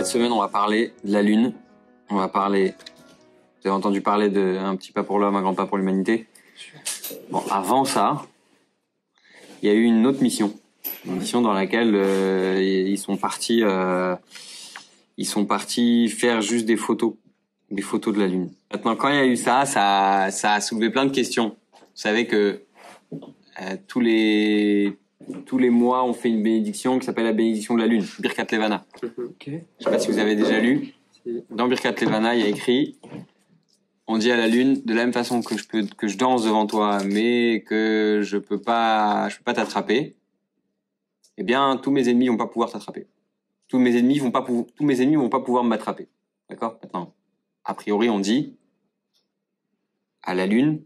Cette semaine, on va parler de la Lune. On va parler... Vous avez entendu parler de un petit pas pour l'homme, un grand pas pour l'humanité. Bon, avant ça, il y a eu une autre mission. Une mission dans laquelle ils sont partis faire juste des photos de la Lune. Maintenant, quand il y a eu ça a soulevé plein de questions. Vous savez que tous les mois, on fait une bénédiction qui s'appelle la bénédiction de la Lune, Birkat Levana. Okay. Je sais pas si vous avez déjà lu. Dans Birkat Levana, il y a écrit, on dit à la Lune, de la même façon que je danse devant toi, mais que je peux pas t'attraper, eh bien, tous mes ennemis vont pas pouvoir t'attraper. Tous mes ennemis vont pas pouvoir m'attraper. D'accord? Maintenant, a priori, on dit, à la Lune,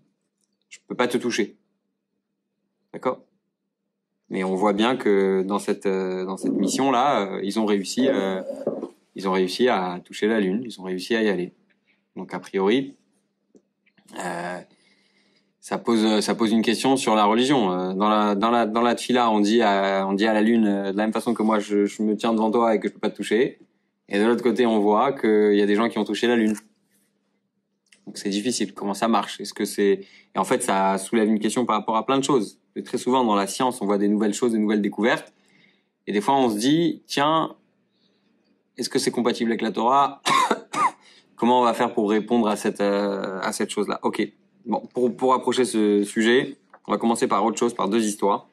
je peux pas te toucher. D'accord? Mais on voit bien que dans cette mission-là, ils ont réussi à toucher la Lune, ils ont réussi à y aller. Donc, a priori, ça pose une question sur la religion. Dans la tfila, on dit à la Lune, de la même façon que moi, je me tiens devant toi et que je peux pas te toucher. Et de l'autre côté, on voit qu'il y a des gens qui ont touché la Lune. Donc, c'est difficile. Comment ça marche? Et en fait, ça soulève une question par rapport à plein de choses. Et très souvent, dans la science, on voit des nouvelles choses, des nouvelles découvertes. Et des fois, on se dit, tiens, est-ce que c'est compatible avec la Torah? Comment on va faire pour répondre à cette chose-là? Ok. Bon, pour approcher ce sujet, on va commencer par autre chose, par deux histoires.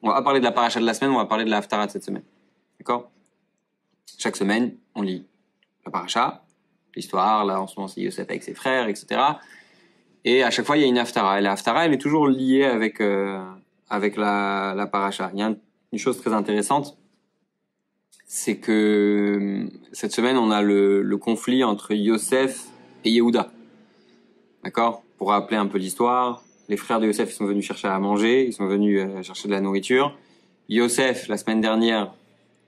On va pas parler de la paracha de la semaine, on va parler de la haftarah de cette semaine. D'accord? Chaque semaine, on lit la paracha, l'histoire, là, en ce moment, c'est Yosef avec ses frères, etc. Et à chaque fois, il y a une haftarah. Et la haftarah, elle est toujours liée avec la paracha. Il y a une chose très intéressante, c'est que cette semaine, on a le conflit entre Yosef et Yehuda. D'accord? Pour rappeler un peu l'histoire, les frères de Yosef, ils sont venus chercher à manger, ils sont venus chercher de la nourriture. Yosef, la semaine dernière,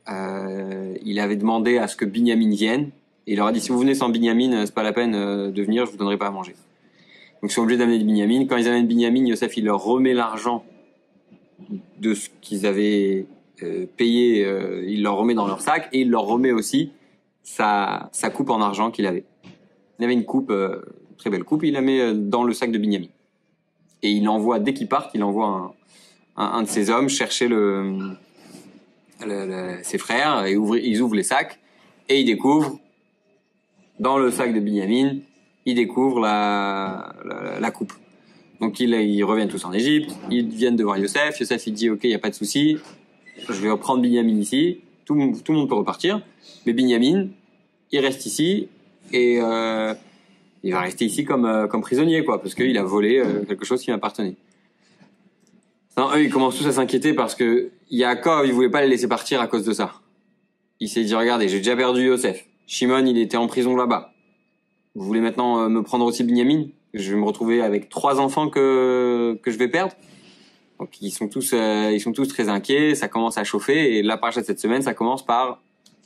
il avait demandé à ce que Binyamin vienne. Et il leur a dit, si vous venez sans Binyamin, c'est pas la peine de venir, je vous donnerai pas à manger. Donc ils sont obligés d'amener Binyamin. Quand ils amènent Binyamin, Yosef, il leur remet l'argent de ce qu'ils avaient payé, il leur remet dans leur sac, et il leur remet aussi sa coupe en argent qu'il avait. Il avait une coupe, très belle coupe, il la met dans le sac de Binyamin. Et il envoie, dès qu'il part, il envoie un de ses hommes chercher ses frères, et ils ouvrent les sacs, et ils découvrent, dans le sac de Binyamin, ils découvrent la coupe. Donc ils reviennent tous en Égypte, ils viennent de voir Yosef. Yosef il dit ok, il y a pas de souci, je vais reprendre Binyamin ici, tout le monde peut repartir, mais Binyamin il reste ici et il va rester ici comme prisonnier quoi, parce qu'il a volé quelque chose qui m'appartenait. Non, eux ils commencent tous à s'inquiéter parce que Yaakov il voulait pas les laisser partir à cause de ça. Il s'est dit regardez, j'ai déjà perdu Yosef, Shimon il était en prison là-bas. Vous voulez maintenant me prendre aussi Binyamin? Je vais me retrouver avec 3 enfants que je vais perdre. Donc ils sont tous très inquiets, ça commence à chauffer et la paracha de cette semaine, ça commence par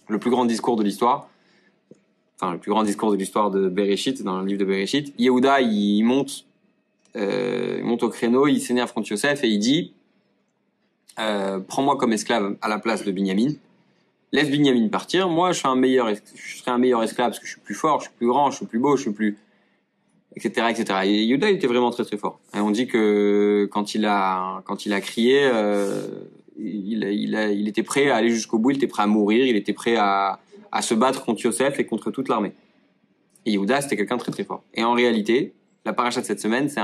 le plus grand discours de l'histoire. Enfin, le plus grand discours de l'histoire de Bereshit, dans le livre de Bereshit. Yehuda, il monte au créneau, il s'énerve contre Yosef et il dit prends-moi comme esclave à la place de Binyamin. Laisse Binyamin partir. Moi, je serai un meilleur esclave parce que je suis plus fort, je suis plus grand, je suis plus beau, je suis plus, etc., etc. Et Yehuda, il était vraiment très, très fort. Et on dit que quand il a crié, il était prêt à aller jusqu'au bout, il était prêt à mourir, il était prêt à se battre contre Yosef et contre toute l'armée. Et Yehuda, c'était quelqu'un de très, très fort. Et en réalité, la paracha de cette semaine, c'est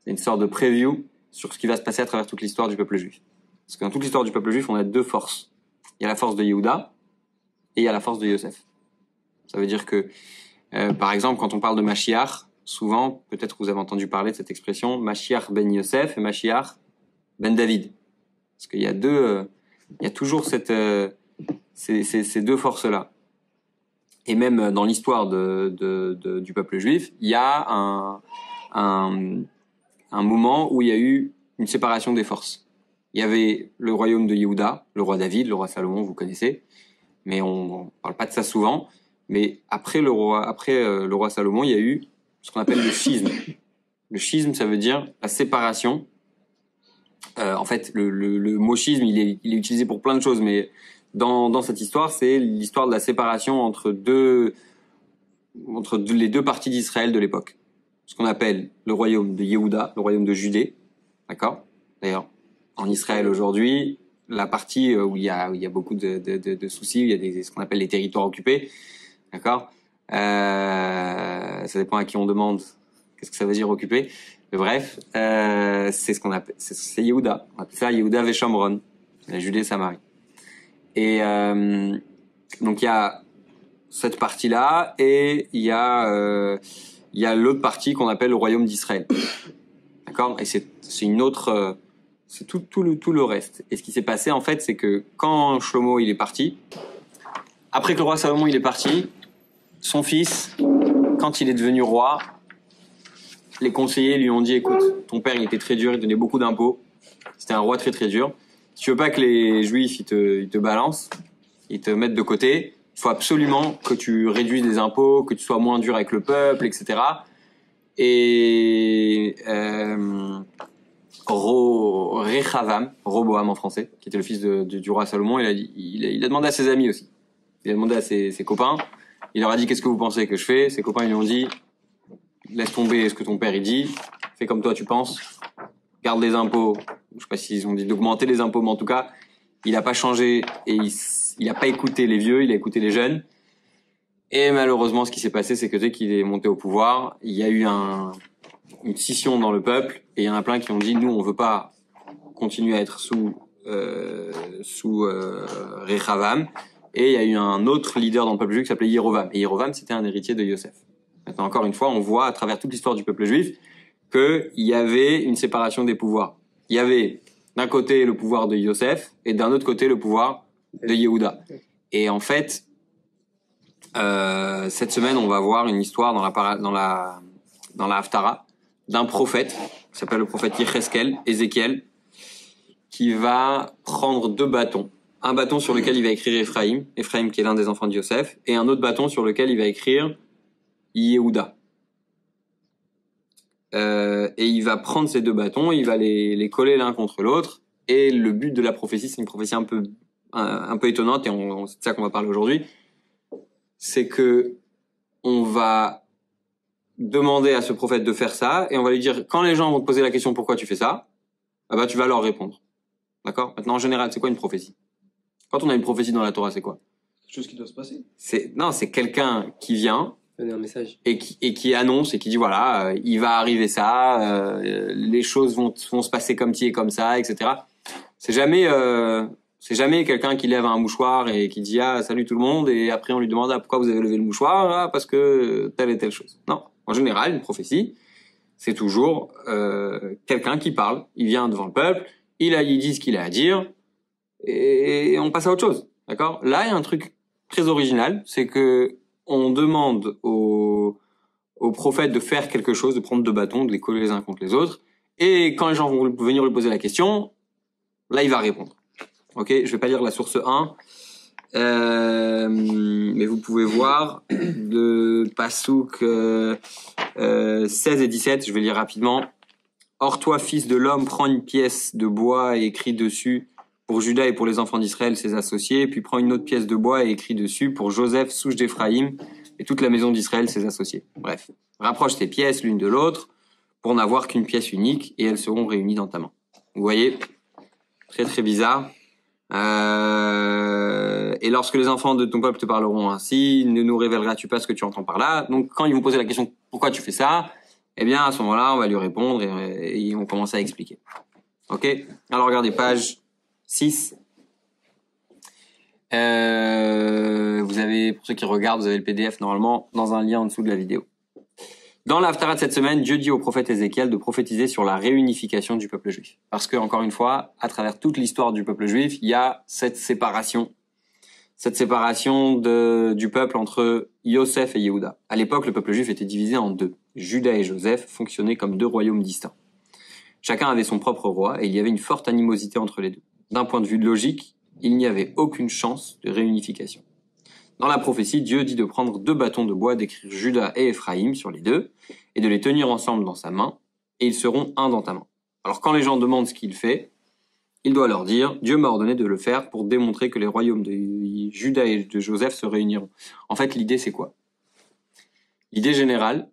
une sorte de preview sur ce qui va se passer à travers toute l'histoire du peuple juif. Parce que dans toute l'histoire du peuple juif, on a 2 forces. Il y a la force de Yehuda et il y a la force de Yosef. Ça veut dire que, par exemple, quand on parle de Mashiach, souvent, peut-être vous avez entendu parler de cette expression, Mashiach ben Yosef et Mashiach ben David. Parce qu'il y a il y a toujours ces 2 forces-là. Et même dans l'histoire du peuple juif, il y a un moment où il y a eu une séparation des forces. Il y avait le royaume de Yehuda, le roi David, le roi Salomon, vous connaissez, mais on parle pas de ça souvent. Mais après le roi Salomon, il y a eu ce qu'on appelle le schisme. Le schisme, ça veut dire la séparation. En fait, le mot schisme, il est utilisé pour plein de choses, mais dans cette histoire, c'est l'histoire de la séparation entre les deux parties d'Israël de l'époque. Ce qu'on appelle le royaume de Yehuda, le royaume de Judée. D'accord? D'ailleurs, en Israël aujourd'hui, la partie où il y a beaucoup de soucis, il y a ce qu'on appelle les territoires occupés. D'accord? Ça dépend à qui on demande qu'est-ce que ça veut dire occuper. Mais bref, c'est ce qu'on appelle, c'est Yehuda. On appelle ça Yehuda Veshamron, la Judée et Samarie. Et donc il y a cette partie-là et il y a l'autre partie qu'on appelle le royaume d'Israël. D'accord? Et c'est une autre, c'est tout le reste. Et ce qui s'est passé en fait, c'est que quand Shlomo il est parti, après que le roi Salomon il est parti, son fils, quand il est devenu roi, les conseillers lui ont dit écoute, ton père il était très dur, il donnait beaucoup d'impôts, c'était un roi très très dur. Si tu veux pas que les juifs ils te balancent, ils te mettent de côté, il faut absolument que tu réduises les impôts, que tu sois moins dur avec le peuple, etc. Et Roboam en français, qui était le fils du roi Salomon, il a demandé à ses amis aussi. Il a demandé à ses copains. Il leur a dit qu'est-ce que vous pensez que je fais. Ses copains ils lui ont dit laisse tomber ce que ton père il dit, fais comme toi tu penses, garde les impôts. Je sais pas s'ils ont dit d'augmenter les impôts, mais en tout cas il a pas changé et il a pas écouté les vieux, il a écouté les jeunes. Et malheureusement, ce qui s'est passé, c'est que dès qu'il est monté au pouvoir, il y a eu une scission dans le peuple, et il y en a plein qui ont dit, nous, on veut pas continuer à être sous Rechavam. Et il y a eu un autre leader dans le peuple juif qui s'appelait Yerovam. Et Yerovam, c'était un héritier de Yosef. Maintenant, encore une fois, on voit à travers toute l'histoire du peuple juif qu'il y avait une séparation des pouvoirs. Il y avait d'un côté le pouvoir de Yosef et d'un autre côté le pouvoir de Yehuda. Et en fait, cette semaine, on va voir une histoire dans la Haftara d'un prophète qui s'appelle le prophète Ézéchiel, qui va prendre deux bâtons. Un bâton sur lequel il va écrire Ephraim qui est l'un des enfants de Yosef, et un autre bâton sur lequel il va écrire Yehuda. Et il va prendre ces deux bâtons, il va les coller l'un contre l'autre, et le but de la prophétie, c'est une prophétie un peu étonnante, et c'est de ça qu'on va parler aujourd'hui, c'est que on va demander à ce prophète de faire ça, et on va lui dire, quand les gens vont te poser la question pourquoi tu fais ça, bah tu vas leur répondre. D'accord? Maintenant, en général, c'est quoi une prophétie? Quand on a une prophétie dans la Torah, c'est quoi? Quelque chose qui doit se passer. C'est quelqu'un qui vient donner un message et qui annonce et qui dit voilà, il va arriver ça, les choses vont se passer comme ci et comme ça, etc. C'est jamais quelqu'un qui lève un mouchoir et qui dit ah salut tout le monde et après on lui demande ah, pourquoi vous avez levé le mouchoir ah, parce que telle et telle chose. Non, en général, une prophétie, c'est toujours quelqu'un qui parle, il vient devant le peuple, il dit ce qu'il a à dire et on passe à autre chose. D'accord? Là, il y a un truc très original, c'est que on demande aux prophètes de faire quelque chose, de prendre deux bâtons, de les coller les uns contre les autres, et quand les gens vont venir lui poser la question, là, il va répondre. Ok? Je vais pas lire la source 1, mais vous pouvez voir de Passouk 16 et 17, je vais lire rapidement. Or toi, fils de l'homme, prends une pièce de bois et écris dessus pour Juda et pour les enfants d'Israël, ses associés, puis prends une autre pièce de bois et écris dessus pour Joseph, souche d'Éphraïm, et toute la maison d'Israël, ses associés. Bref, rapproche ces pièces l'une de l'autre pour n'avoir qu'une pièce unique et elles seront réunies dans ta main. Vous voyez? Très très bizarre. Et lorsque les enfants de ton peuple te parleront ainsi, ne nous révéleras-tu pas ce que tu entends par là? Donc quand ils vont poser la question pourquoi tu fais ça, eh bien à ce moment-là, on va lui répondre et on commence à expliquer. Ok? Alors regardez page 6. Vous avez, pour ceux qui regardent, vous avez le PDF normalement dans un lien en dessous de la vidéo. Dans l'Haftarah de cette semaine, Dieu dit au prophète Ézéchiel de prophétiser sur la réunification du peuple juif. Parce que, encore une fois, à travers toute l'histoire du peuple juif, il y a cette séparation du peuple entre Yosef et Yehuda. À l'époque, le peuple juif était divisé en deux. Juda et Joseph fonctionnaient comme deux royaumes distincts. Chacun avait son propre roi et il y avait une forte animosité entre les deux. D'un point de vue logique, il n'y avait aucune chance de réunification. Dans la prophétie, Dieu dit de prendre deux bâtons de bois, d'écrire Juda et Éphraïm sur les deux, et de les tenir ensemble dans sa main, et ils seront un dans ta main. Alors quand les gens demandent ce qu'il fait, il doit leur dire, Dieu m'a ordonné de le faire pour démontrer que les royaumes de Juda et de Joseph se réuniront. En fait, l'idée, c'est quoi? L'idée générale,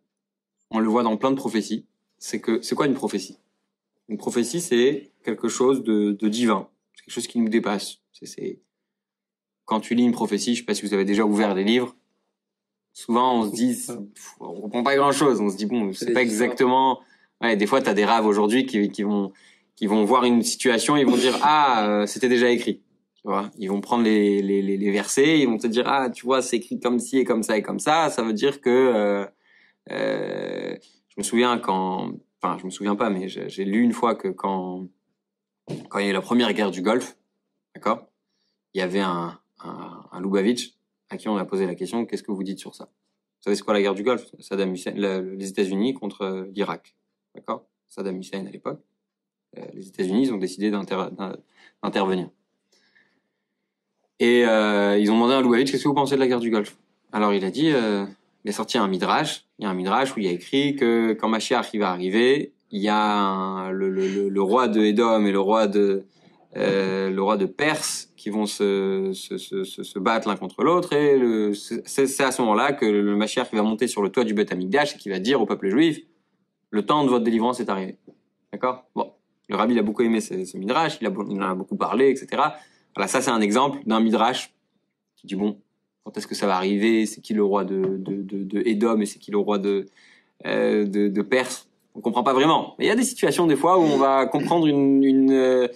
on le voit dans plein de prophéties, c'est quoi une prophétie? Une prophétie, c'est quelque chose de divin. C'est quelque chose qui nous dépasse. Quand tu lis une prophétie, je sais pas si vous avez déjà ouvert des livres, souvent on se dit, on comprend pas grand chose. On se dit, bon, c'est pas exactement, ouais, des fois t'as des raves aujourd'hui qui vont voir une situation, ils vont dire, c'était déjà écrit. Tu vois, ils vont prendre les versets, ils vont te dire, tu vois, c'est écrit comme ci et comme ça et comme ça veut dire que, je me souviens je me souviens pas, mais j'ai lu une fois que quand il y a eu la première guerre du Golfe, d'accord, il y avait un Lubavitch à qui on a posé la question, qu'est-ce que vous dites sur ça? Vous savez c'est quoi la guerre du Golfe? Saddam Hussein, les États-Unis contre l'Irak, d'accord? Saddam Hussein à l'époque, les États-Unis ont décidé d'intervenir. Et ils ont demandé à Lubavitch, qu'est-ce que vous pensez de la guerre du Golfe? Alors il a dit, il est sorti un midrash. Il y a un midrash où il y a écrit que quand Mashiach va arriver, il y a le roi de Édom et le roi de Perse qui vont se battre l'un contre l'autre, et c'est à ce moment-là que le Mashiach va monter sur le toit du Beth Amikdash et qui va dire au peuple juif, le temps de votre délivrance est arrivé. D'accord? Bon. Le rabbi il a beaucoup aimé ce midrash, il en a beaucoup parlé, etc. Voilà, ça c'est un exemple d'un midrash qui dit bon, quand est-ce que ça va arriver? C'est qui le roi de Édom et c'est qui le roi de Perse? On comprend pas vraiment. Mais il y a des situations des fois où on va comprendre une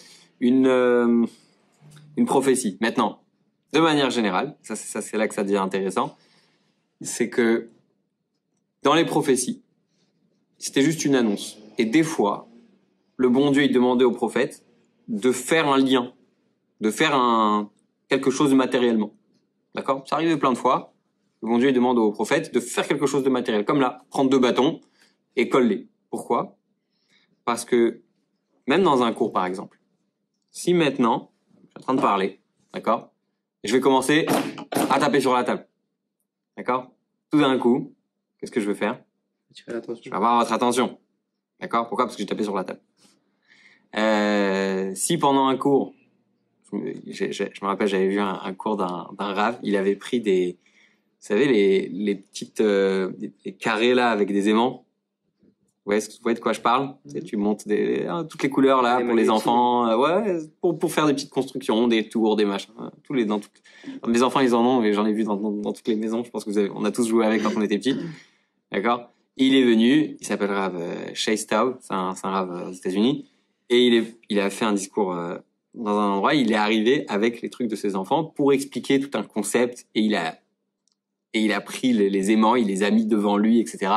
prophétie. Maintenant, de manière générale, ça c'est là que ça devient intéressant, c'est que dans les prophéties, c'était juste une annonce. Et des fois, le bon Dieu il demandait au prophète de faire un lien, de faire quelque chose matériellement. D'accord? Ça arrivait plein de fois. Le bon Dieu il demande au prophète de faire quelque chose de matériel. Comme là, prendre 2 bâtons et coller. Pourquoi? Parce que, même dans un cours par exemple, si maintenant, je suis en train de parler, d'accord? Et je vais commencer à taper sur la table. D'accord? Tout d'un coup, qu'est-ce que je vais faire? Je vais avoir votre attention. D'accord? Pourquoi? Parce que j'ai tapé sur la table. Si pendant un cours, je me rappelle, j'avais vu un cours d'un rave, il avait pris vous savez, les petites, les carrés là avec des aimants. Vous voyez de quoi je parle? Tu montes toutes les couleurs là pour les enfants, pour faire des petites constructions, des tours, des machins, mes enfants ils en ont et j'en ai vu dans toutes les maisons. Je pense que on a tous joué avec quand on était petits, d'accord? Il est venu, il s'appelle Rav Chase Taub, c'est un Rav aux États-Unis, et il a fait un discours dans un endroit. Il est arrivé avec les trucs de ses enfants pour expliquer tout un concept et il a pris les aimants, il les a mis devant lui, etc.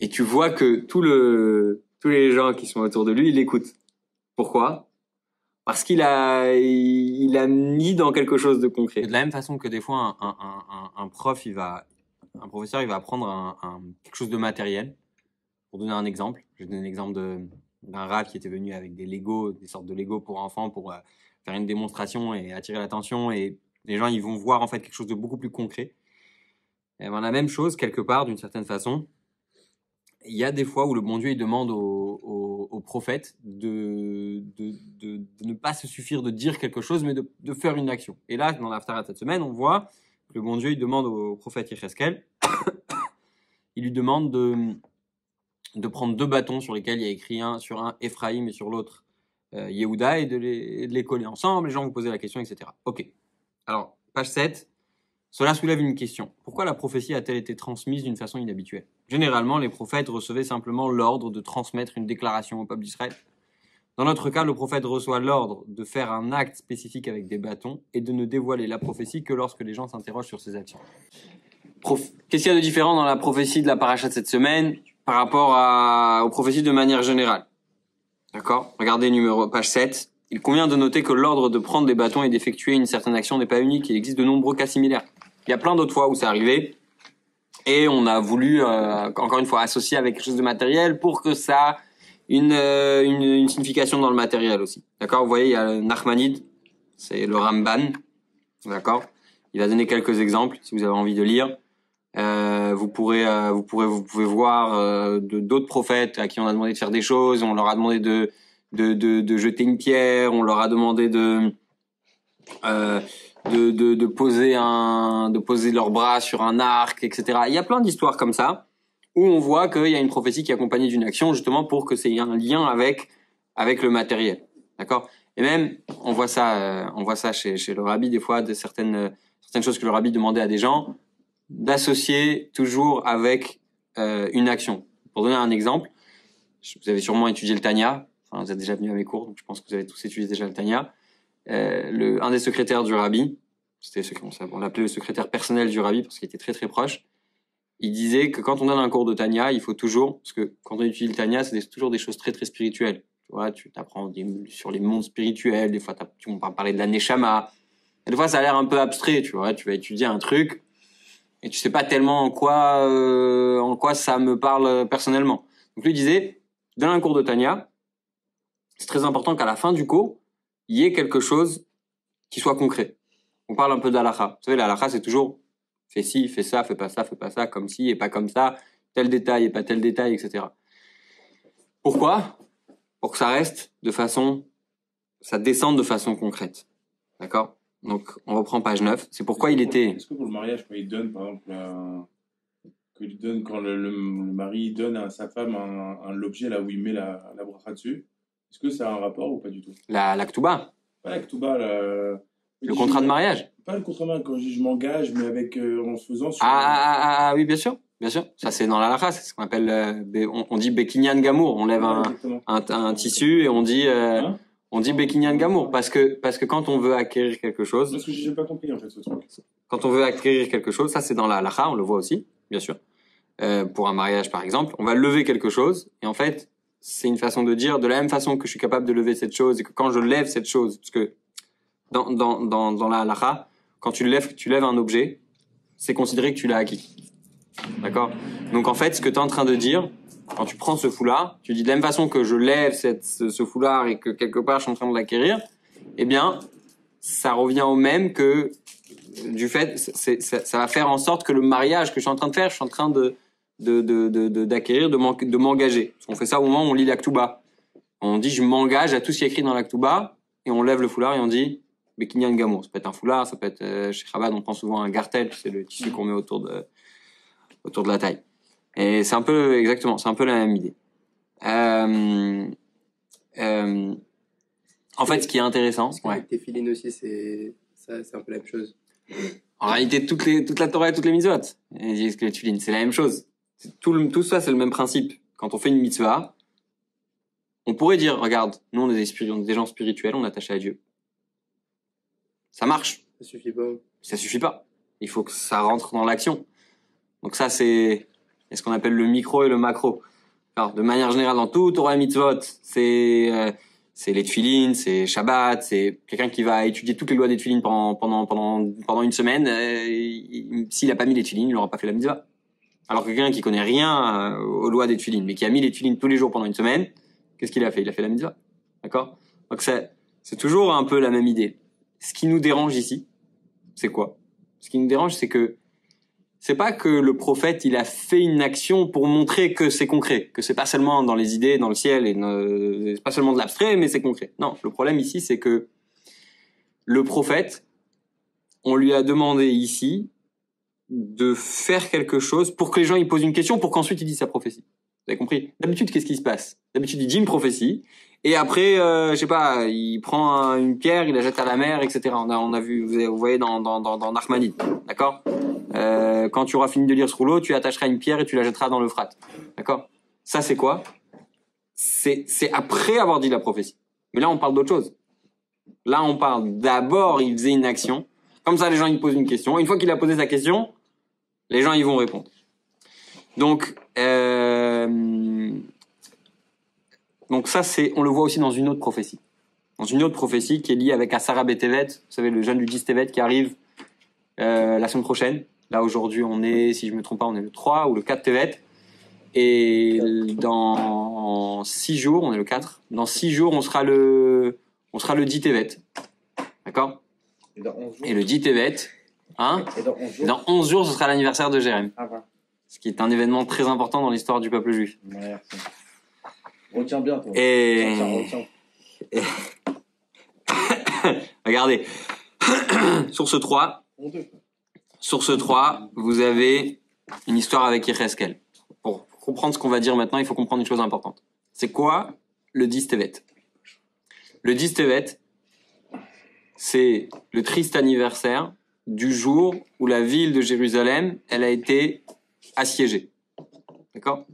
Et tu vois que tous les gens qui sont autour de lui, ils l'écoutent. Pourquoi? Parce il a mis dans quelque chose de concret. De la même façon que des fois, un professeur, il va apprendre quelque chose de matériel. Pour donner un exemple, je vais donner l'exemple d'un rave qui était venu avec des sortes de Lego pour enfants, pour faire une démonstration et attirer l'attention. Et les gens, ils vont voir en fait quelque chose de beaucoup plus concret. Et ben, la même chose, quelque part, d'une certaine façon. Il y a des fois où le bon Dieu il demande au prophète de ne pas se suffire de dire quelque chose, mais de faire une action. Et là, dans l'Haftarah cette semaine, on voit que le bon Dieu il demande au prophète Yecheskel, il lui demande de prendre 2 bâtons sur lesquels il y a écrit sur un Ephraïm et sur l'autre Yehuda, et de les coller ensemble. Les gens vous posaient la question, etc. Ok. Alors, page 7. Cela soulève une question. Pourquoi la prophétie a-t-elle été transmise d'une façon inhabituelle? Généralement, les prophètes recevaient simplement l'ordre de transmettre une déclaration au peuple d'Israël. Dans notre cas, le prophète reçoit l'ordre de faire un acte spécifique avec des bâtons et de ne dévoiler la prophétie que lorsque les gens s'interrogent sur ses actions. Qu'est-ce qu'il y a de différent dans la prophétie de la paracha de cette semaine par rapport aux prophéties de manière générale? D'accord? Regardez page 7. Il convient de noter que l'ordre de prendre des bâtons et d'effectuer une certaine action n'est pas unique. Il existe de nombreux cas similaires. Il y a plein d'autres fois où c'est arrivé et on a voulu, encore une fois, associer avec quelque chose de matériel pour que ça ait une signification dans le matériel aussi. D'accord? Vous voyez, il y a Nachmanide, c'est le Ramban. D'accord? Il va donner quelques exemples si vous avez envie de lire. Vous pouvez voir d'autres prophètes à qui on a demandé de faire des choses, on leur a demandé de jeter une pierre, on leur a demandé de poser leurs bras sur un arc, etc. Il y a plein d'histoires comme ça où on voit qu'il y a une prophétie qui est accompagnée d'une action justement pour que c'est un lien avec le matériel, d'accord. Et même on voit ça chez le rabbi des fois, de certaines choses que le rabbi demandait à des gens d'associer toujours avec une action. Pour donner un exemple, vous avez sûrement étudié le Tanya, enfin, vous êtes déjà venu à mes cours, donc je pense que vous avez tous étudié déjà le Tanya. Un des secrétaires du rabbi, on l'appelait le secrétaire personnel du rabbi parce qu'il était très très proche. Il disait que quand on donne un cours de Tanya, il faut toujours, parce que quand on étudie le Tanya, c'est toujours des choses très très spirituelles. Tu vois, tu t'apprends sur les mondes spirituels, des fois on va parler de la Neshama. Et des fois ça a l'air un peu abstrait, tu vois, tu vas étudier un truc et tu sais pas tellement en quoi ça me parle personnellement. Donc lui disait, dans un cours de Tanya, c'est très important qu'à la fin du cours, il y ait quelque chose qui soit concret. On parle un peu d'halakha. Vous savez, l'halakha, c'est toujours fais ci, fais ça, fais pas ça, comme ci et pas comme ça, tel détail et pas tel détail, etc. Pourquoi? Pour que ça descende de façon concrète. D'accord? Donc, on reprend page 9. C'est pourquoi il était... Est-ce que pour le mariage, quand il donne, par exemple, quand le mari donne à sa femme l'objet là où il met la bracha dessus, est-ce que ça a un rapport ou pas du tout? La Ktuba. Pas la Ktuba, le contrat de mariage. Pas le contrat de mariage, quand je m'engage, mais en se faisant sur... oui, bien sûr. Bien sûr. Ça, c'est dans la halakha, c'est ce qu'on appelle, on dit Bekinyan Gamour. On lève un tissu et on dit Bekinyan Gamour. Parce que quand on veut acquérir quelque chose. Parce que j'ai pas compris, en fait, ce truc. Quand on veut acquérir quelque chose, ça, c'est dans la halakha, on le voit aussi, bien sûr. Pour un mariage, par exemple, on va lever quelque chose. Et en fait, c'est une façon de dire, de la même façon que je suis capable de lever cette chose et que quand je lève cette chose, parce que dans la halakha, quand tu lèves un objet, c'est considéré que tu l'as acquis. D'accord? Donc en fait, ce que tu es en train de dire, quand tu prends ce foulard, tu dis de la même façon que je lève ce foulard et que quelque part je suis en train de l'acquérir, eh bien, ça revient au même que du fait, ça va faire en sorte que le mariage que je suis en train de faire, je suis en train d'acquérir, de m'engager. Parce qu'on fait ça au moment où on lit l'Aktuba. On dit je m'engage à tout ce qui est écrit dans l'Aktuba et on lève le foulard et on dit Bekinyan Gamour. Ça peut être un foulard, ça peut être chez Chabad, on prend souvent un gartel, c'est le tissu qu'on met autour de la taille. Et c'est un peu la même idée. En fait, ce qui est intéressant, avec tes filines aussi, c'est un peu la même chose. En réalité, toute la Torah et toutes les mitzvot, c'est la même chose. Tout ça, c'est le même principe. Quand on fait une mitzvah, on pourrait dire, regarde, nous on est des gens spirituels, on est attachés à Dieu. Ça marche. Ça suffit pas. Ça suffit pas. Il faut que ça rentre dans l'action. Donc ça, c'est ce qu'on appelle le micro et le macro. Alors, de manière générale, dans tout Torah et mitzvot, c'est les tefilines, c'est Shabbat, c'est quelqu'un qui va étudier toutes les lois des tefilines pendant une semaine. S'il a pas mis les tefilines, il n'aura pas fait la mitzvah. Alors que quelqu'un qui connaît rien aux lois des tefilines, mais qui a mis les tefilines tous les jours pendant une semaine, qu'est-ce qu'il a fait? Il a fait la mitzvah. D'accord? Donc c'est toujours un peu la même idée. Ce qui nous dérange ici, c'est quoi? Ce qui nous dérange, c'est que c'est pas que le prophète il a fait une action pour montrer que c'est concret, que c'est pas seulement dans les idées, dans le ciel, et c'est pas seulement de l'abstrait, mais c'est concret. Non, le problème ici, c'est que le prophète, on lui a demandé ici de faire quelque chose pour que les gens ils posent une question, pour qu'ensuite il dise sa prophétie. Vous avez compris? D'habitude, qu'est-ce qui se passe? D'habitude, il dit une prophétie, et après, je sais pas, il prend une pierre, il la jette à la mer, etc. On a vu, vous voyez dans Nachmanide, d'accord? Quand tu auras fini de lire ce rouleau, tu attacheras une pierre et tu la jetteras dans l'Euphrate. D'accord? Ça, c'est quoi? C'est après avoir dit la prophétie. Mais là, on parle d'autre chose. Là, on parle d'abord, il faisait une action. Comme ça, les gens, ils posent une question. Une fois qu'il a posé sa question, les gens, ils vont répondre. Donc ça, on le voit aussi dans une autre prophétie. Dans une autre prophétie qui est liée avec Asara Betevet. Vous savez, le jeûne du 10 Tevet qui arrive la semaine prochaine. Là, aujourd'hui, si je me trompe pas, on est le 3 ou le 4 Tevet. Et dans 6 jours, on est le 4. Dans 6 jours, on sera le 10 Tevet. D'accord? Et le 10 Tevet, hein? Et dans 11 jours, ce sera l'anniversaire de Jérém. Ah, voilà. Ce qui est un événement très important dans l'histoire du peuple juif. Merci. Retiens bien, toi. Et retiens. Regardez. Source 3. Source 3, vous avez une histoire avec Yecheskel. Pour comprendre ce qu'on va dire maintenant, il faut comprendre une chose importante. C'est quoi le Dis Tevet? Le Dis Tevet, c'est le triste anniversaire du jour où la ville de Jérusalem, elle a été assiégée. D'accord?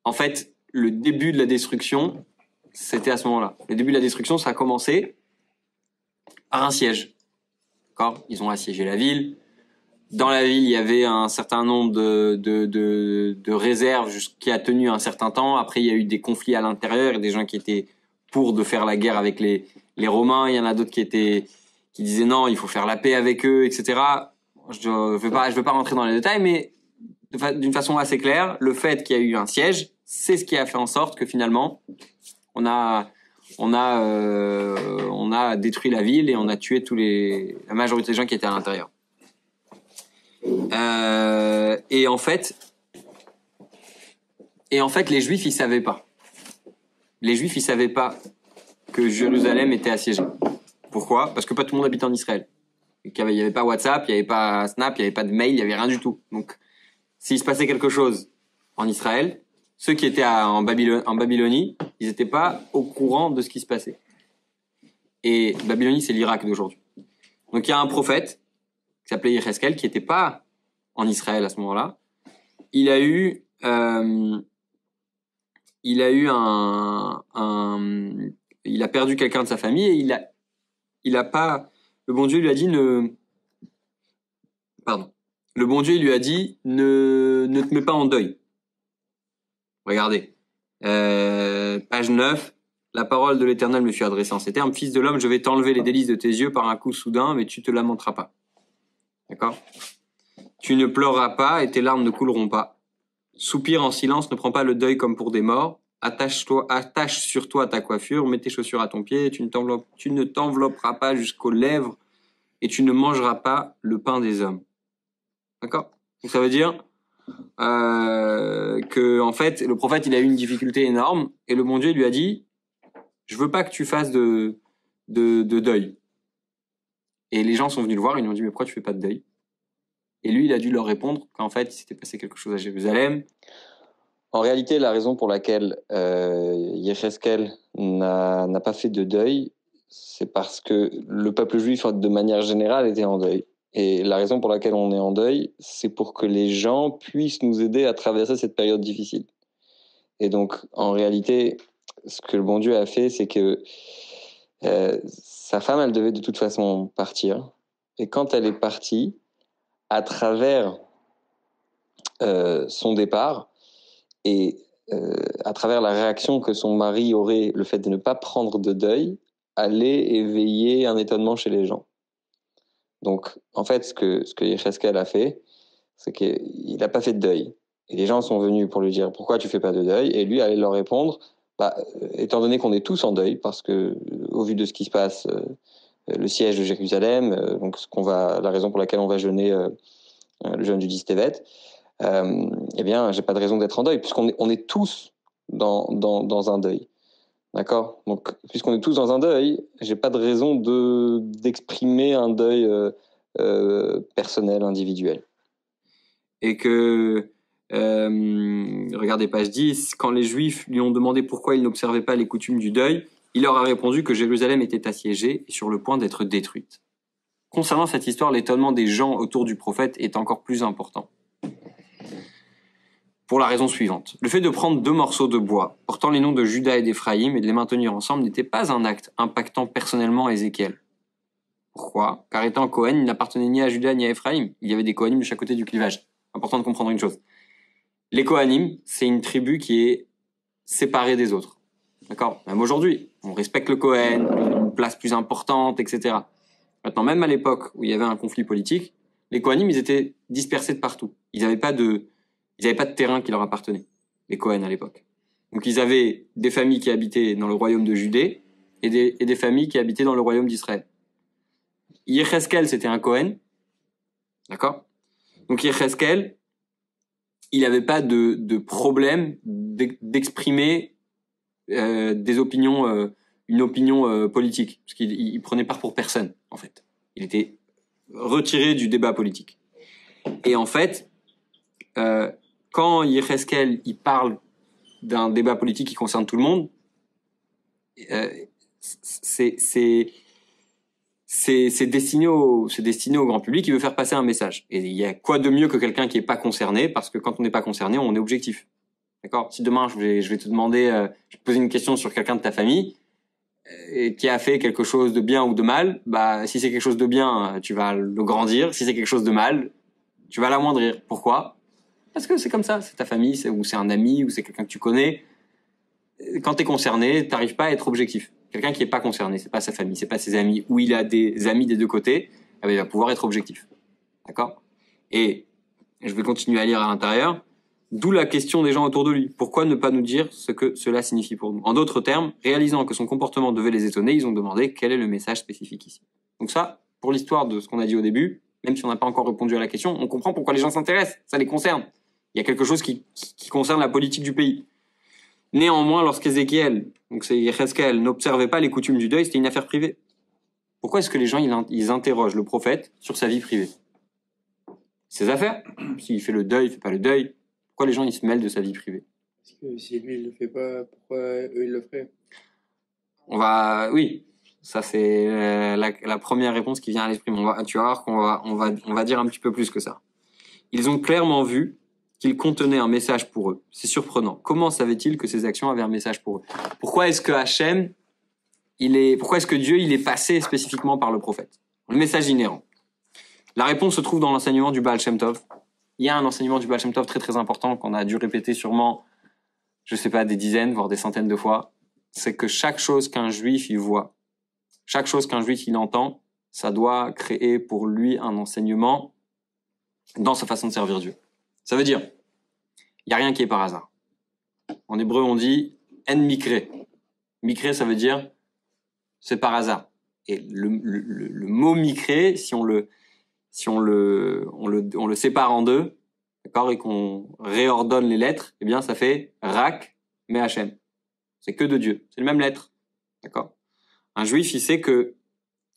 En fait, le début de la destruction, c'était à ce moment-là. Le début de la destruction, ça a commencé par un siège. D'accord? Ils ont assiégé la ville. Dans la ville, il y avait un certain nombre de réserves qui a tenu un certain temps. Après, il y a eu des conflits à l'intérieur et des gens qui étaient pour de faire la guerre avec les Romains. Il y en a d'autres qui disaient non, il faut faire la paix avec eux, etc. Je veux pas rentrer dans les détails, mais d'une façon assez claire, le fait qu'il y a eu un siège, c'est ce qui a fait en sorte que finalement, on a détruit la ville et on a tué la majorité des gens qui étaient à l'intérieur. Et en fait, les Juifs, ils savaient pas. Les Juifs, ils savaient pas que Jérusalem était assiégée. Pourquoi? Parce que pas tout le monde habite en Israël. Il y avait pas WhatsApp, il y avait pas Snap, il y avait pas de mail, il y avait rien du tout. Donc, s'il se passait quelque chose en Israël, ceux qui étaient en Babylonie, ils étaient pas au courant de ce qui se passait. Et Babylonie, c'est l'Irak d'aujourd'hui. Donc, il y a un prophète qui s'appelait Yecheskel, qui était pas en Israël à ce moment-là. Il a perdu quelqu'un de sa famille et le bon Dieu lui a dit le bon Dieu lui a dit ne te mets pas en deuil. Regardez. Page 9. La parole de l'Éternel me fut adressée en ces termes. Fils de l'homme, je vais t'enlever les délices de tes yeux par un coup soudain, mais tu te lamenteras pas. D'accord? Tu ne pleureras pas et tes larmes ne couleront pas. Soupire en silence, ne prends pas le deuil comme pour des morts. Attache sur toi ta coiffure, mets tes chaussures à ton pied, tu ne t'envelopperas pas jusqu'aux lèvres et tu ne mangeras pas le pain des hommes. D'accord? Donc ça veut dire que en fait le prophète il a eu une difficulté énorme et le bon Dieu lui a dit je veux pas que tu fasses de deuil. Et les gens sont venus le voir, ils lui ont dit mais pourquoi tu fais pas de deuil? Et lui il a dû leur répondre qu'en fait il s'était passé quelque chose à Jérusalem. En réalité, la raison pour laquelle Yecheskel n'a pas fait de deuil, c'est parce que le peuple juif, de manière générale, était en deuil. Et la raison pour laquelle on est en deuil, c'est pour que les gens puissent nous aider à traverser cette période difficile. Et donc, en réalité, ce que le bon Dieu a fait, c'est que sa femme, elle devait de toute façon partir. Et quand elle est partie, à travers son départ, et à travers la réaction que son mari aurait, le fait de ne pas prendre de deuil, allait éveiller un étonnement chez les gens. Donc, en fait, ce que Yecheskel a fait, c'est qu'il n'a pas fait de deuil. Et les gens sont venus pour lui dire « Pourquoi tu fais pas de deuil ?» Et lui allait leur répondre étant donné qu'on est tous en deuil, parce que au vu de ce qui se passe, le siège de Jérusalem, donc la raison pour laquelle on va jeûner le jeûne du Dis Tevet, eh bien, j'ai pas de raison d'être en deuil, puisqu'on est tous dans un deuil. D'accord? Donc, puisqu'on est tous dans un deuil, j'ai pas de raison d'exprimer un deuil personnel, individuel. Et que, regardez page 10, quand les Juifs lui ont demandé pourquoi ils n'observaient pas les coutumes du deuil, il leur a répondu que Jérusalem était assiégée et sur le point d'être détruite. Concernant cette histoire, l'étonnement des gens autour du prophète est encore plus important. Pour la raison suivante. Le fait de prendre 2 morceaux de bois portant les noms de Juda et d'Éphraïm et de les maintenir ensemble n'était pas un acte impactant personnellement Ézéchiel. Pourquoi? Car étant Cohen, il n'appartenait ni à Juda ni à Éphraïm. Il y avait des Kohanim de chaque côté du clivage. Important de comprendre une chose. Les Kohanim, c'est une tribu qui est séparée des autres. D'accord? Même aujourd'hui, on respecte le Kohen, une place plus importante, etc. Maintenant, même à l'époque où il y avait un conflit politique, les Kohanim, ils étaient dispersés de partout. Ils n'avaient pas de terrain qui leur appartenait, les Kohen à l'époque. Donc ils avaient des familles qui habitaient dans le royaume de Judée et des familles qui habitaient dans le royaume d'Israël. Yecheskel, c'était un Kohen. D'accord? Donc Yecheskel, il n'avait pas de problème d'exprimer des opinions une opinion politique, parce qu'il prenait part pour personne, en fait. Il était retiré du débat politique. Et en fait, quand Yecheskel il parle d'un débat politique qui concerne tout le monde, c'est destiné au grand public qui veut faire passer un message. Et il y a quoi de mieux que quelqu'un qui est pas concerné, parce que quand on n'est pas concerné, on est objectif. D'accord? Si demain je vais te demander, je vais te poser une question sur quelqu'un de ta famille qui a fait quelque chose de bien ou de mal, bah si c'est quelque chose de bien, tu vas le grandir. Si c'est quelque chose de mal, tu vas l'amoindrir. Pourquoi? Parce que c'est comme ça, c'est ta famille, ou c'est un ami, ou c'est quelqu'un que tu connais. Quand t'es concerné, t'arrives pas à être objectif. Quelqu'un qui est pas concerné, c'est pas sa famille, c'est pas ses amis, ou il a des amis des deux côtés, eh bien, il va pouvoir être objectif. D'accord? Et je vais continuer à lire à l'intérieur. D'où la question des gens autour de lui. Pourquoi ne pas nous dire ce que cela signifie pour nous? En d'autres termes, réalisant que son comportement devait les étonner, ils ont demandé quel est le message spécifique ici. Donc ça, pour l'histoire de ce qu'on a dit au début, même si on n'a pas encore répondu à la question, on comprend pourquoi les gens s'intéressent. Ça les concerne. Il y a quelque chose qui concerne la politique du pays. Néanmoins, lorsqu'Ézéchiel, donc c'est Yecheskel, n'observait pas les coutumes du deuil, c'était une affaire privée. Pourquoi est-ce que les gens ils interrogent le prophète sur sa vie privée? Ses affaires. S'il fait le deuil, il fait pas le deuil. Pourquoi les gens ils se mêlent de sa vie privée? Parce que si lui il le fait pas, pourquoi eux ils le feraient? Oui, ça c'est la première réponse qui vient à l'esprit. Tu vas voir qu'on va dire un petit peu plus que ça. Ils ont clairement vu qu'il contenait un message pour eux. C'est surprenant. Comment savait-il que ces actions avaient un message pour eux? Pourquoi est-ce que pourquoi est-ce que Dieu il est passé spécifiquement par le prophète? Le message inhérent. La réponse se trouve dans l'enseignement du Baal Shem Tov. Il y a un enseignement du Baal Shem Tov très très important qu'on a dû répéter sûrement, je sais pas, des dizaines, voire des centaines de fois. C'est que chaque chose qu'un juif il voit, chaque chose qu'un juif il entend, ça doit créer pour lui un enseignement dans sa façon de servir Dieu. Ça veut dire, il y a rien qui est par hasard. En hébreu, on dit en mikre. Mikre, ça veut dire c'est par hasard. Et le mot mikre, si on le sépare en deux, d'accord, et qu'on réordonne les lettres, eh bien, ça fait Rak mais Hachem. C'est que de Dieu. C'est la même lettre. D'accord? Un juif, il sait que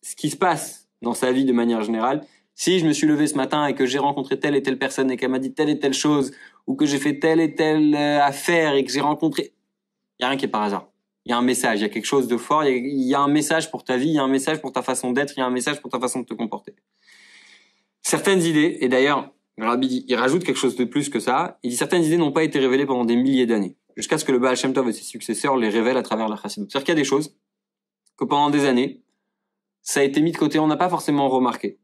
ce qui se passe dans sa vie de manière générale, si je me suis levé ce matin et que j'ai rencontré telle et telle personne et qu'elle m'a dit telle et telle chose, ou que j'ai fait telle et telle affaire et que j'ai rencontré, il y a rien qui est par hasard. Il y a un message, il y a quelque chose de fort, il y a un message pour ta vie, il y a un message pour ta façon d'être, il y a un message pour ta façon de te comporter. Certaines idées, et d'ailleurs, le Rabbi dit, il rajoute quelque chose de plus que ça, il dit certaines idées n'ont pas été révélées pendant des milliers d'années, jusqu'à ce que le Baal Shem Tov et ses successeurs les révèlent à travers la Chassidut. C'est-à-dire qu'il y a des choses que pendant des années, ça a été mis de côté, on n'a pas forcément remarqué.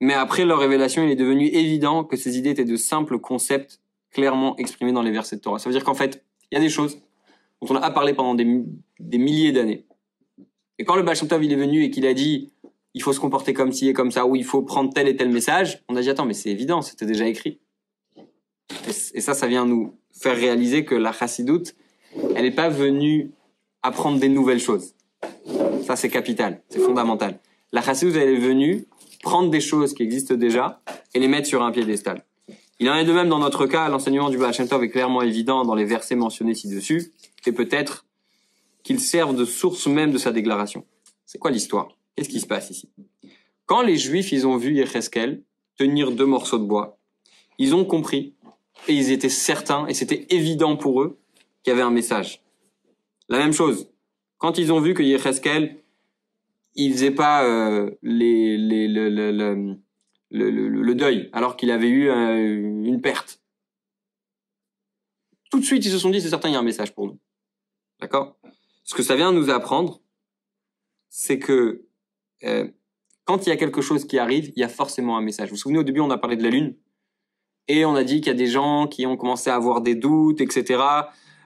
Mais après leur révélation, il est devenu évident que ces idées étaient de simples concepts clairement exprimés dans les versets de Torah. Ça veut dire qu'en fait, il y a des choses dont on a parlé pendant des milliers d'années. Et quand le Baal Shem Tov il est venu et qu'il a dit il faut se comporter comme ci et comme ça, ou il faut prendre tel et tel message, on a dit attends, mais c'est évident, c'était déjà écrit. Et ça vient nous faire réaliser que la Chassidoute, elle n'est pas venue apprendre des nouvelles choses. Ça, c'est capital, c'est fondamental. La Chassidoute, elle est venue prendre des choses qui existent déjà et les mettre sur un piédestal. Il en est de même dans notre cas, l'enseignement du Baal Shem Tov est clairement évident dans les versets mentionnés ci-dessus, et peut-être qu'ils servent de source même de sa déclaration. C'est quoi l'histoire? Qu'est-ce qui se passe ici? Quand les Juifs, ils ont vu Yecheskel tenir 2 morceaux de bois, ils ont compris, et ils étaient certains, et c'était évident pour eux, qu'il y avait un message. La même chose, quand ils ont vu que Yecheskel, il faisait pas le deuil, alors qu'il avait eu une perte. Tout de suite, ils se sont dit, c'est certain, il y a un message pour nous. D'accord? Ce que ça vient nous apprendre, c'est que quand il y a quelque chose qui arrive, il y a forcément un message. Vous vous souvenez, au début, on a parlé de la Lune, et on a dit qu'il y a des gens qui ont commencé à avoir des doutes, etc.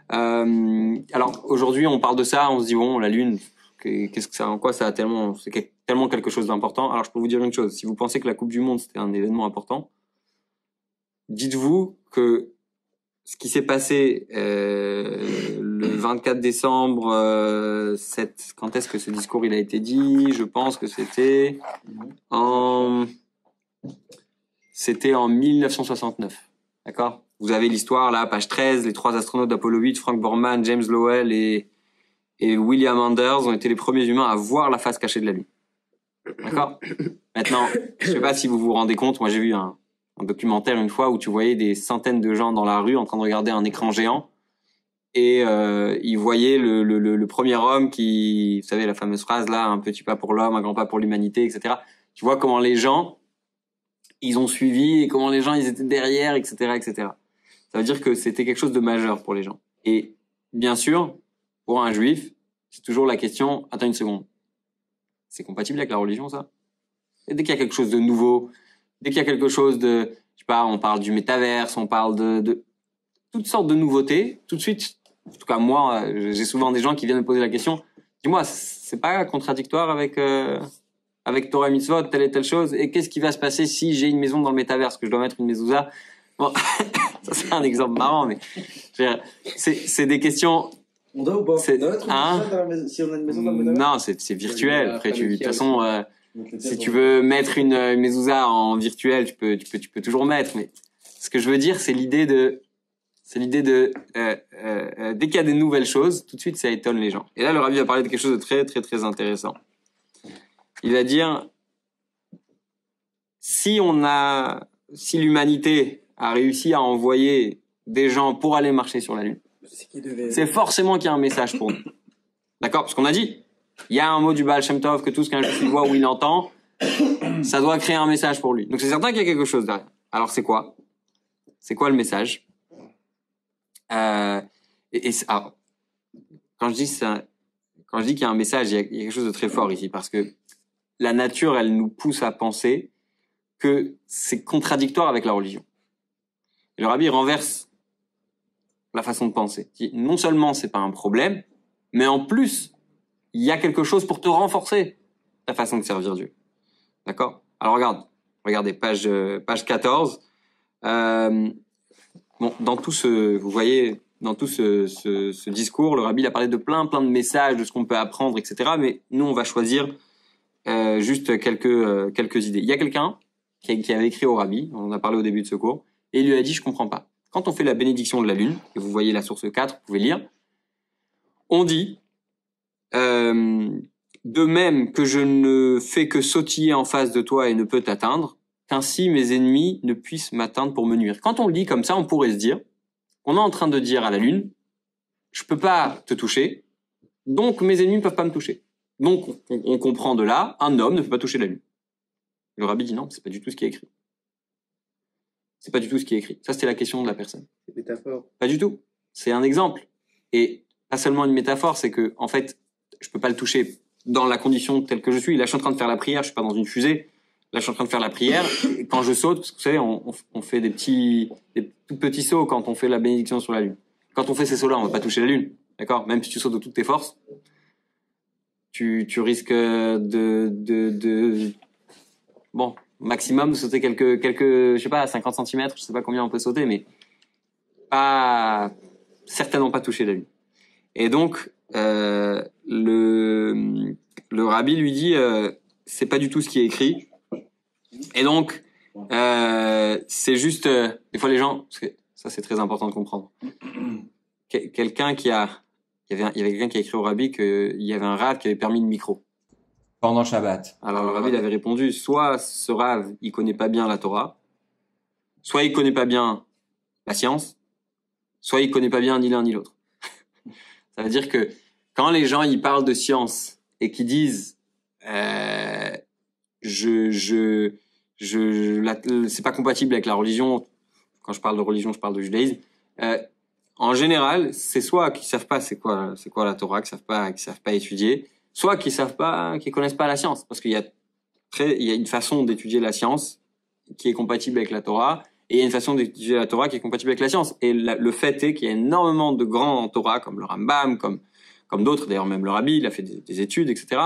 Alors, aujourd'hui, on parle de ça, on se dit, bon, la Lune, qu'est-ce que ça, en quoi ça a tellement, c'est tellement quelque chose d'important. Alors, je peux vous dire une chose. Si vous pensez que la Coupe du Monde, c'était un événement important, dites-vous que ce qui s'est passé le 24 décembre, quand est-ce que ce discours il a été dit? Je pense que c'était en 1969. D'accord? Vous avez l'histoire là, page 13, les 3 astronautes d'Apollo 8, Frank Borman, James Lowell et et William Anders ont été les premiers humains à voir la face cachée de la Lune. D'accord? Maintenant, je sais pas si vous vous rendez compte, moi j'ai vu un documentaire une fois où tu voyais des centaines de gens dans la rue en train de regarder un écran géant et ils voyaient le premier homme qui, vous savez la fameuse phrase là, un petit pas pour l'homme, un grand pas pour l'humanité, etc. Tu vois comment les gens ils ont suivi et comment les gens ils étaient derrière, etc., etc. Ça veut dire que c'était quelque chose de majeur pour les gens. Et bien sûr, pour un juif, c'est toujours la question, attends une seconde, c'est compatible avec la religion ça? Et dès qu'il y a quelque chose de nouveau, dès qu'il y a quelque chose de, je sais pas, on parle du métaverse, on parle de toutes sortes de nouveautés, tout de suite, en tout cas moi, j'ai souvent des gens qui viennent me poser la question, dis-moi, c'est pas contradictoire avec Torah Mitzvot, telle et telle chose, et qu'est-ce qui va se passer si j'ai une maison dans le métaverse, que je dois mettre une mezouza? Bon, ça c'est un exemple marrant, mais c'est des questions. On doit ou pas? C'est, On doit mettre une hein? mezouza si on a une maison dans le métaverse? Non, c'est virtuel. Après, de toute façon, Donc, le si diable, tu veux mettre une mezouza en virtuel, tu peux toujours mettre. Mais ce que je veux dire, c'est l'idée de dès qu'il y a des nouvelles choses, tout de suite, ça étonne les gens. Et là, le Rabbi va parler de quelque chose de très, très, très intéressant. Il va dire, si l'humanité a réussi à envoyer des gens pour aller marcher sur la Lune, c'est forcément qu'il y a un message pour nous. D'accord? Parce qu'on a dit, il y a un mot du Baal Shem Tov que tout ce qu'un juif voit ou il entend, ça doit créer un message pour lui. Donc c'est certain qu'il y a quelque chose derrière. Alors c'est quoi? C'est quoi le message? Alors, quand je dis qu'il y a un message, il y a quelque chose de très fort ici, parce que la nature, elle nous pousse à penser que c'est contradictoire avec la religion. Et le Rabbi renverse la façon de penser. Non seulement c'est pas un problème, mais en plus, il y a quelque chose pour te renforcer ta façon de servir Dieu. D'accord? Alors regardez, page 14. Bon, dans tout ce discours, le Rabbi a parlé de plein de messages, de ce qu'on peut apprendre, etc. Mais nous, on va choisir juste quelques idées. Il y a quelqu'un qui avait écrit au Rabbi, on en a parlé au début de ce cours, et il lui a dit, je comprends pas. Quand on fait la bénédiction de la lune, et vous voyez la source 4, vous pouvez lire, on dit, de même que je ne fais que sautiller en face de toi et ne peux t'atteindre, qu'ainsi mes ennemis ne puissent m'atteindre pour me nuire. Quand on le dit comme ça, on pourrait se dire, on est en train de dire à la lune, je peux pas te toucher, donc mes ennemis ne peuvent pas me toucher. Donc on comprend de là, un homme ne peut pas toucher la lune. Le Rabbi dit non, c'est pas du tout ce qui est écrit. C'est pas du tout ce qui est écrit. Ça, c'était la question de la personne. C'est métaphore. Pas du tout. C'est un exemple. Et pas seulement une métaphore, c'est que, en fait, je peux pas le toucher dans la condition telle que je suis. Là, je suis en train de faire la prière, je suis pas dans une fusée. Là, je suis en train de faire la prière. Et quand je saute, parce que vous savez, on fait des tout petits sauts quand on fait la bénédiction sur la lune. Quand on fait ces sauts-là, on va pas toucher la lune. D'accord? Même si tu sautes de toutes tes forces, tu risques bon, maximum de sauter quelques, je sais pas, 50 cm, je sais pas combien on peut sauter, mais certainement pas toucher la lune. Et donc, le Rabbi lui dit, c'est pas du tout ce qui est écrit. Et donc, c'est juste, des fois les gens, parce que ça c'est très important de comprendre. Il y avait quelqu'un qui a écrit au Rabbi qu'il y avait un Rav qui avait permis le micro. Pendant Shabbat. Alors le Rabbi il avait répondu, soit ce Rav, il connaît pas bien la Torah, soit il connaît pas bien la science, soit il connaît pas bien ni l'un ni l'autre. Ça veut dire que quand les gens ils parlent de science et qu'ils disent c'est pas compatible avec la religion. Quand je parle de religion, je parle de judaïsme. En général, c'est soit qu'ils savent pas c'est quoi la Torah, qu'ils savent pas étudier, soit qu'ils connaissent pas la science, parce qu'il y a une façon d'étudier la science qui est compatible avec la Torah, et il y a une façon d'étudier la Torah qui est compatible avec la science. Et le fait est qu'il y a énormément de grands Torah, comme le Rambam, comme d'autres, d'ailleurs même le Rabbi, il a fait des études, etc.,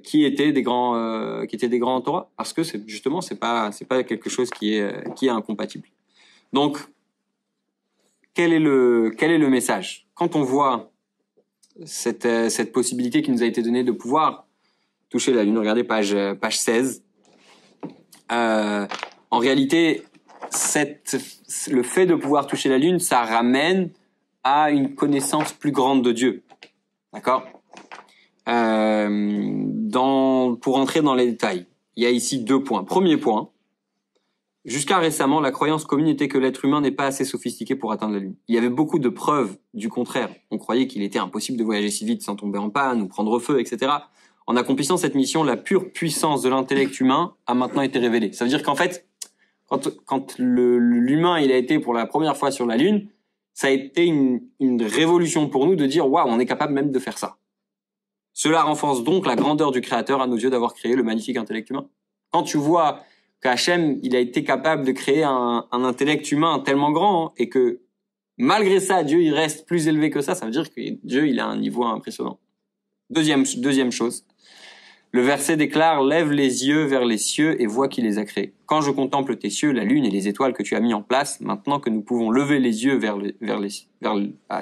qui étaient des grands Torah, parce que c'est pas quelque chose qui est incompatible. Donc, quel est le message? Quand on voit cette possibilité qui nous a été donnée de pouvoir toucher la lune, regardez page 16. En réalité, le fait de pouvoir toucher la lune, ça ramène à une connaissance plus grande de Dieu. D'accord. Pour entrer dans les détails, il y a ici 2 points. Premier point, jusqu'à récemment, la croyance commune était que l'être humain n'est pas assez sophistiqué pour atteindre la Lune. Il y avait beaucoup de preuves du contraire. On croyait qu'il était impossible de voyager si vite sans tomber en panne ou prendre feu, etc. En accomplissant cette mission, la pure puissance de l'intellect humain a maintenant été révélée. Ça veut dire qu'en fait, quand l'humain il a été pour la première fois sur la Lune, ça a été une révolution pour nous de dire waouh, on est capable même de faire ça. Cela renforce donc la grandeur du Créateur à nos yeux d'avoir créé le magnifique intellect humain. Quand tu vois qu'Hachem, il a été capable de créer un intellect humain tellement grand et que malgré ça, Dieu il reste plus élevé que ça veut dire que Dieu il a un niveau impressionnant. Deuxième chose, le verset déclare « Lève les yeux vers les cieux et vois qui les a créés. Quand je contemple tes cieux, la lune et les étoiles que tu as mis en place, maintenant que nous pouvons lever les yeux vers il y a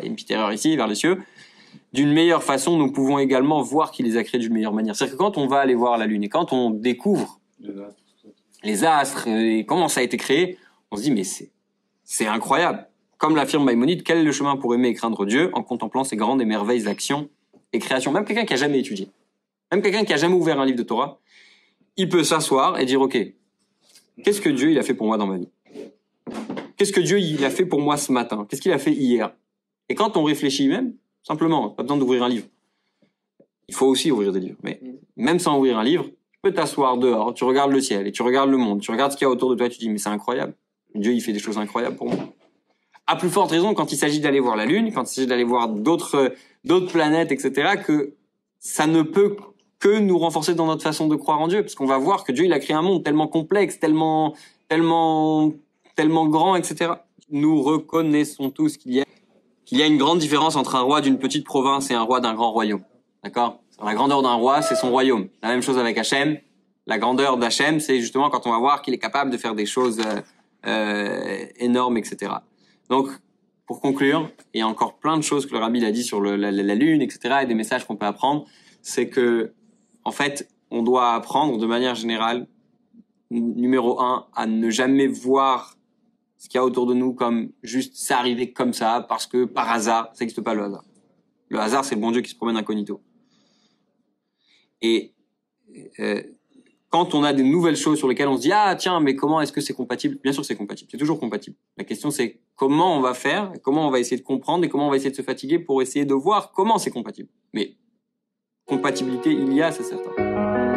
une petite erreur ici, vers les cieux, d'une meilleure façon, nous pouvons également voir qui les a créés d'une meilleure manière. » C'est-à-dire que quand on va aller voir la lune et quand on découvre les astres et comment ça a été créé, on se dit mais c'est incroyable. Comme l'affirme Maïmonide, quel est le chemin pour aimer et craindre Dieu en contemplant ses grandes et merveilleuses actions et créations. Même quelqu'un qui a jamais étudié, même quelqu'un qui a jamais ouvert un livre de Torah, il peut s'asseoir et dire ok, qu'est-ce que Dieu il a fait pour moi dans ma vie? Qu'est-ce que Dieu il a fait pour moi ce matin? Qu'est-ce qu'il a fait hier? Et quand on réfléchit même, simplement, pas besoin d'ouvrir un livre. Il faut aussi ouvrir des livres, mais même sans ouvrir un livre, tu peux t'asseoir dehors, tu regardes le ciel et tu regardes le monde, tu regardes ce qu'il y a autour de toi, tu te dis mais c'est incroyable. Dieu il fait des choses incroyables pour moi. À plus forte raison quand il s'agit d'aller voir la Lune, quand il s'agit d'aller voir d'autres planètes, etc., que ça ne peut que nous renforcer dans notre façon de croire en Dieu, parce qu'on va voir que Dieu il a créé un monde tellement complexe, tellement grand, etc. Nous reconnaissons tous qu'il y a une grande différence entre un roi d'une petite province et un roi d'un grand royaume. D'accord? La grandeur d'un roi, c'est son royaume. La même chose avec Hachem. La grandeur d'Hachem, c'est justement quand on va voir qu'il est capable de faire des choses énormes, etc. Donc, pour conclure, il y a encore plein de choses que le Rabbi a dit sur la Lune, etc., et des messages qu'on peut apprendre. C'est que, en fait, on doit apprendre de manière générale, numéro 1, à ne jamais voir ce qu'il y a autour de nous comme juste ça arriver comme ça, parce que par hasard, ça n'existe pas le hasard. Le hasard, c'est le bon Dieu qui se promène incognito. Et quand on a des nouvelles choses sur lesquelles on se dit ah tiens mais comment est-ce que c'est compatible? Bien sûr c'est compatible, c'est toujours compatible. La question c'est comment on va faire, comment on va essayer de comprendre et comment on va essayer de se fatiguer pour essayer de voir comment c'est compatible. Mais compatibilité il y a, c'est certain.